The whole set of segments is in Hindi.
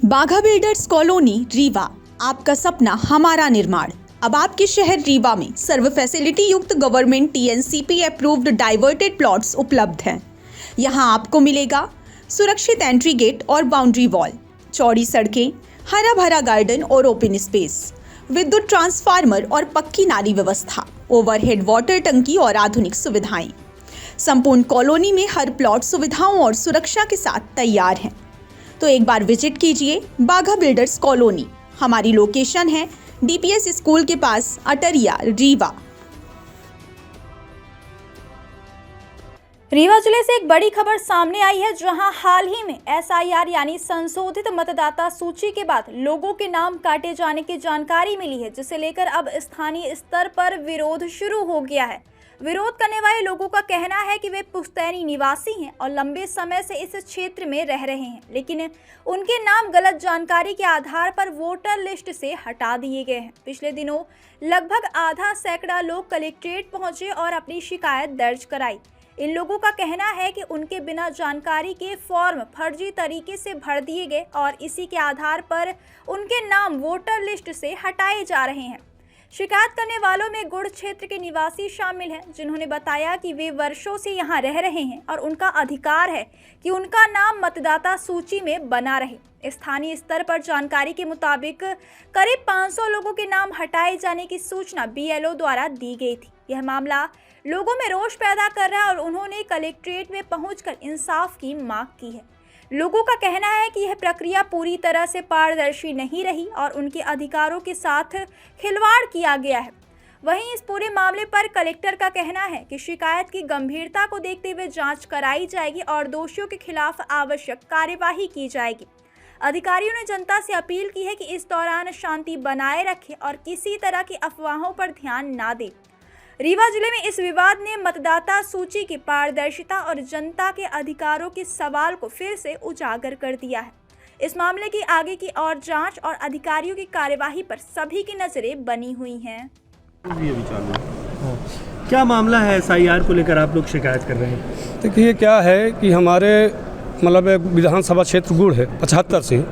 बाघा बिल्डर्स कॉलोनी रीवा, आपका सपना हमारा निर्माण। अब आपके शहर रीवा में सर्व फैसिलिटी युक्त government TNCP approved diverted plots उपलब्ध हैं। यहां आपको मिलेगा सुरक्षित एंट्री गेट और बाउंड्री वॉल, चौड़ी सड़कें, हरा भरा गार्डन और ओपन स्पेस, विद्युत ट्रांसफार्मर और पक्की नाली व्यवस्था, ओवरहेड वाटर टंकी और आधुनिक सुविधाएं। संपूर्ण कॉलोनी में हर प्लॉट सुविधाओं और सुरक्षा के साथ तैयार है। तो एक बार विजिट कीजिए बाघा बिल्डर्स कॉलोनी। हमारी लोकेशन है डीपीएस स्कूल के पास, अटरिया, रीवा। रीवा जिले से एक बड़ी खबर सामने आई है, जहां हाल ही में एसआईआर यानी संशोधित मतदाता सूची के बाद लोगों के नाम काटे जाने की जानकारी मिली है, जिसे लेकर अब स्थानीय स्तर पर विरोध शुरू हो गया है। विरोध करने वाले लोगों का कहना है कि वे पुश्तैनी निवासी हैं और लंबे समय से इस क्षेत्र में रह रहे हैं, लेकिन उनके नाम गलत जानकारी के आधार पर वोटर लिस्ट से हटा दिए गए हैं। पिछले दिनों लगभग आधा सैकड़ा लोग कलेक्ट्रेट पहुंचे और अपनी शिकायत दर्ज कराई। इन लोगों का कहना है कि उनके बिना जानकारी के फॉर्म फर्जी तरीके से भर दिए गए और इसी के आधार पर उनके नाम वोटर लिस्ट से हटाए जा रहे हैं। शिकायत करने वालों में गुड़ क्षेत्र के निवासी शामिल हैं, जिन्होंने बताया कि वे वर्षों से यहां रह रहे हैं और उनका अधिकार है कि उनका नाम मतदाता सूची में बना रहे। स्थानीय स्तर पर जानकारी के मुताबिक करीब 500 लोगों के नाम हटाए जाने की सूचना बीएलओ द्वारा दी गई थी। यह मामला लोगों में रोष पैदा कर रहा है और उन्होंने कलेक्ट्रेट में पहुंचकर इंसाफ की मांग की है। लोगों का कहना है कि यह प्रक्रिया पूरी तरह से पारदर्शी नहीं रही और उनके अधिकारों के साथ खिलवाड़ किया गया है। वहीं इस पूरे मामले पर कलेक्टर का कहना है कि शिकायत की गंभीरता को देखते हुए जांच कराई जाएगी और दोषियों के खिलाफ आवश्यक कार्यवाही की जाएगी। अधिकारियों ने जनता से अपील की है कि इस दौरान शांति बनाए रखें और किसी तरह की अफवाहों पर ध्यान ना दें। रीवा जिले में इस विवाद ने मतदाता सूची की पारदर्शिता और जनता के अधिकारों के सवाल को फिर से उजागर कर दिया है। इस मामले की आगे की और जांच और अधिकारियों की कार्यवाही पर सभी की नजरें बनी हुई हैं। क्या मामला है एसआईआर को लेकर आप लोग शिकायत कर रहे हैं? देखिए क्या है कि हमारे मतलब विधानसभा क्षेत्र गुड़ है 75 से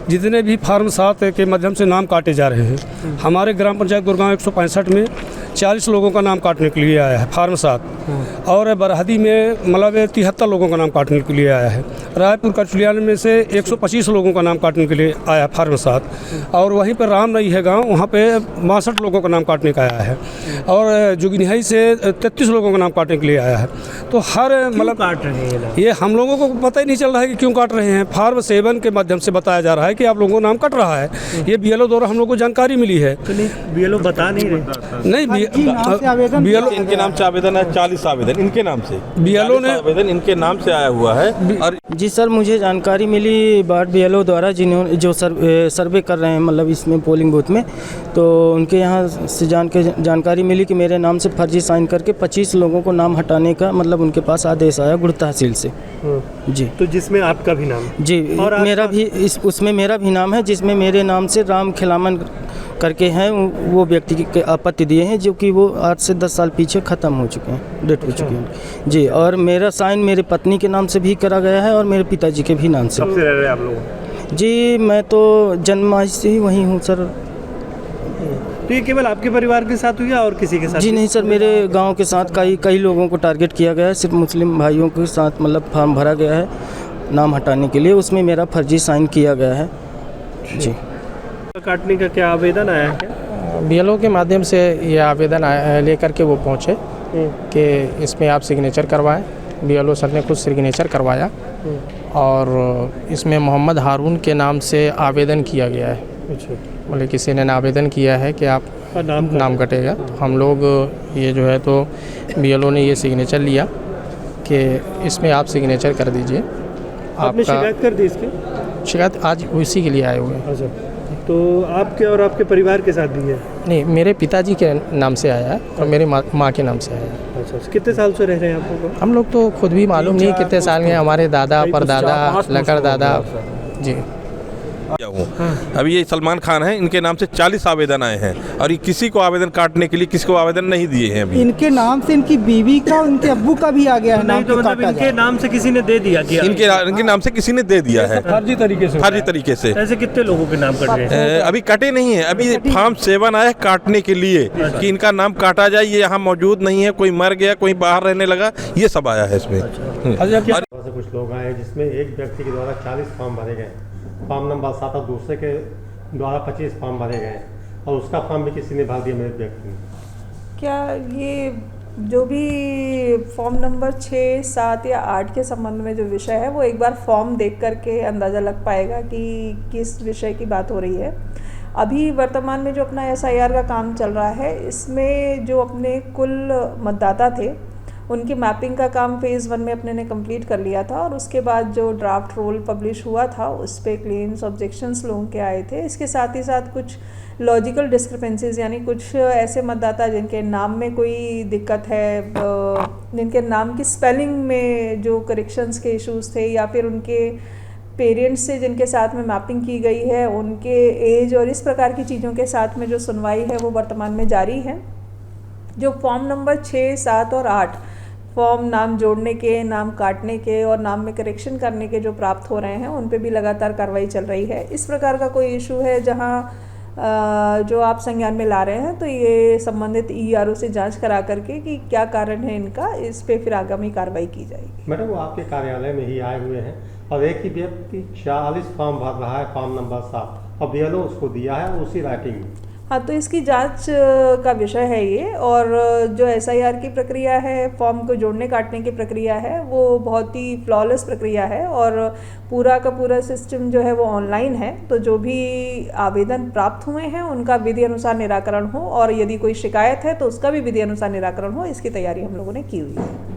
जितने भी फार्म 7 के माध्यम से नाम काटे जा रहे हैं। हमारे ग्राम पंचायत गुड़गांव 165 में 40 लोगों का नाम काटने के लिए आया है फार्म 7, और बरहदी में मतलब 73 लोगों का नाम काटने के लिए आया है। रायपुर कचलियान में से 125 लोगों का नाम काटने के लिए आया फार्म 7, और वहीं पर राम नई है गाँव, वहाँ पे 62 लोगों का नाम काटने का आया है, और जुगनिहाई से 33 लोगों का नाम काटने के लिए आया है। तो हर मतलब काट रहे हैं ये हम लोगों को पता ही नहीं चल रहा है कि क्यों काट रहे हैं। फार्म 7 के माध्यम से बताया जा रहा है कि आप लोगों को नाम कट रहा है। ये बीएलओ द्वारा हम लोग को जानकारी मिली है। तो बीएलओ बता नहीं रहे? नहीं, बीएलओ इनके नाम से आवेदन है, 40 आवेदन इनके नाम से, बीएलओ ने आवेदन इनके नाम से आया हुआ है। और जी सर, मुझे जानकारी मिली वार्ड बीएलओ द्वारा, जिन्होंने जो सर्वे कर रहे हैं मतलब इसमें पोलिंग बूथ में, तो उनके यहाँ से जानकारी मिली कि मेरे नाम से फर्जी साइन करके 25 लोगों को नाम हटाने का मतलब उनके पास आदेश आया गुड़ तहसील से। जी, तो जिसमें आपका भी नाम जी, और मेरा भी उसमें मेरा भी नाम है, जिसमें मेरे नाम से राम खिलामन करके हैं, वो व्यक्ति के आपत्ति दिए हैं, जो कि वो आज से 10 साल पीछे ख़त्म हो चुके हैं, डेट हो चुके हैं जी। और मेरा साइन मेरे पत्नी के नाम से भी करा गया है और मेरे पिताजी के भी नाम से। कब से रह रहे हैं आप लोग? जी, मैं तो जन्मांश से ही वहीं हूँ सर। तो ये केवल आपके परिवार के साथ हुई या और किसी के साथ? जी नहीं सर, मेरे गांव के साथ कई लोगों को टारगेट किया गया है। सिर्फ मुस्लिम भाइयों के साथ मतलब फॉर्म भरा गया है नाम हटाने के लिए, उसमें मेरा फर्जी साइन किया गया है जी। काटने का क्या आवेदन आया है? क्या बीएलओ के माध्यम से ये आवेदन लेकर के वो पहुँचे कि इसमें आप सिग्नेचर करवाएं। बीएलओ सर ने खुद सिग्नेचर करवाया और इसमें मोहम्मद हारून के नाम से आवेदन किया गया है। मतलब किसी ने आवेदन किया है कि आप नाम कटेगा। तो हम लोग ये जो है तो बीएलओ ने ये सिग्नेचर लिया कि इसमें आप सिग्नेचर कर दीजिए। आपने शिकायत कर दी इसकी? शिकायत आज उसी के लिए आए हुए हैं। अच्छा, तो आपके और आपके परिवार के साथ दी है? नहीं, मेरे पिताजी के नाम से आया है और मेरी माँ के नाम से आया है। अच्छा, कितने साल से रह रहे हैं आप लोग? हम लोग तो खुद भी मालूम नहीं कितने साल के, हमारे दादा परदादा लकर दादा जी। दिया हूँ। अभी ये सलमान खान है, इनके नाम से 40 आवेदन आए हैं और ये किसी को आवेदन काटने के लिए किसी को आवेदन नहीं दिए हैं अभी। इनके नाम से इनकी बीवी का, उनके अब्बू का भी आ गया है नाम, तो मतलब इनके नाम से किसी ने दे दिया क्या? इनके नाम से किसी ने दे दिया है फर्जी तरीके से। ऐसे कितने लोगों के नाम कट रहे हैं? अभी कटे नहीं है, अभी फॉर्म 7 आया है काटने के लिए कि इनका नाम काटा जाए, ये यहाँ मौजूद नहीं है, कोई मर गया, कोई बाहर रहने लगा, ये सब आया है इसमें। से कुछ लोग आए जिसमें एक व्यक्ति के द्वारा 40 फॉर्म भरे गए, फॉर्म नंबर 7 और दूसरे के द्वारा 25 फॉर्म भरे गए और उसका फॉर्म भी किसी ने भर दिया मेरे व्यक्ति ने। क्या ये जो भी फॉर्म नंबर 6, 7 या 8 के संबंध में जो विषय है वो एक बार फॉर्म देख करके अंदाज़ा लग पाएगा कि किस विषय की बात हो रही है। अभी वर्तमान में जो अपना SIR का काम चल रहा है, इसमें जो अपने कुल मतदाता थे उनकी मैपिंग का काम फ़ेज़ 1 में अपने ने कंप्लीट कर लिया था और उसके बाद जो ड्राफ्ट रोल पब्लिश हुआ था उस पर क्लेम्स ऑब्जेक्शंस लोगों के आए थे। इसके साथ ही साथ कुछ लॉजिकल डिस्क्रिपेंसीज, यानी कुछ ऐसे मतदाता जिनके नाम में कोई दिक्कत है, जिनके नाम की स्पेलिंग में जो करेक्शंस के इश्यूज़ थे, या फिर उनके पेरेंट्स से जिनके साथ में मैपिंग की गई है उनके एज और इस प्रकार की चीज़ों के साथ में जो सुनवाई है वो वर्तमान में जारी है। जो फॉर्म नंबर 6, 7 और 8 फॉर्म नाम जोड़ने के, नाम काटने के और नाम में करेक्शन करने के जो प्राप्त हो रहे हैं उन पे भी लगातार कार्रवाई चल रही है। इस प्रकार का कोई इशू है जहां जो आप संज्ञान में ला रहे हैं तो ये संबंधित ERO से जांच करा करके कि क्या कारण है इनका, इस पे फिर आगामी कार्रवाई की जाएगी। मैडम, वो आपके कार्यालय में ही आए हुए हैं और एक ही व्यक्ति 40 फॉर्म भर रहा है, फॉर्म नंबर 7 और BLO उसको दिया है उसी राइटिंग में। हाँ, तो इसकी जांच का विषय है ये, और जो SIR की प्रक्रिया है, फॉर्म को जोड़ने काटने की प्रक्रिया है, वो बहुत ही फ्लॉलेस प्रक्रिया है और पूरा का पूरा सिस्टम जो है वो ऑनलाइन है। तो जो भी आवेदन प्राप्त हुए हैं उनका विधि अनुसार निराकरण हो और यदि कोई शिकायत है तो उसका भी विधि अनुसार निराकरण हो, इसकी तैयारी हम लोगों ने की हुई है।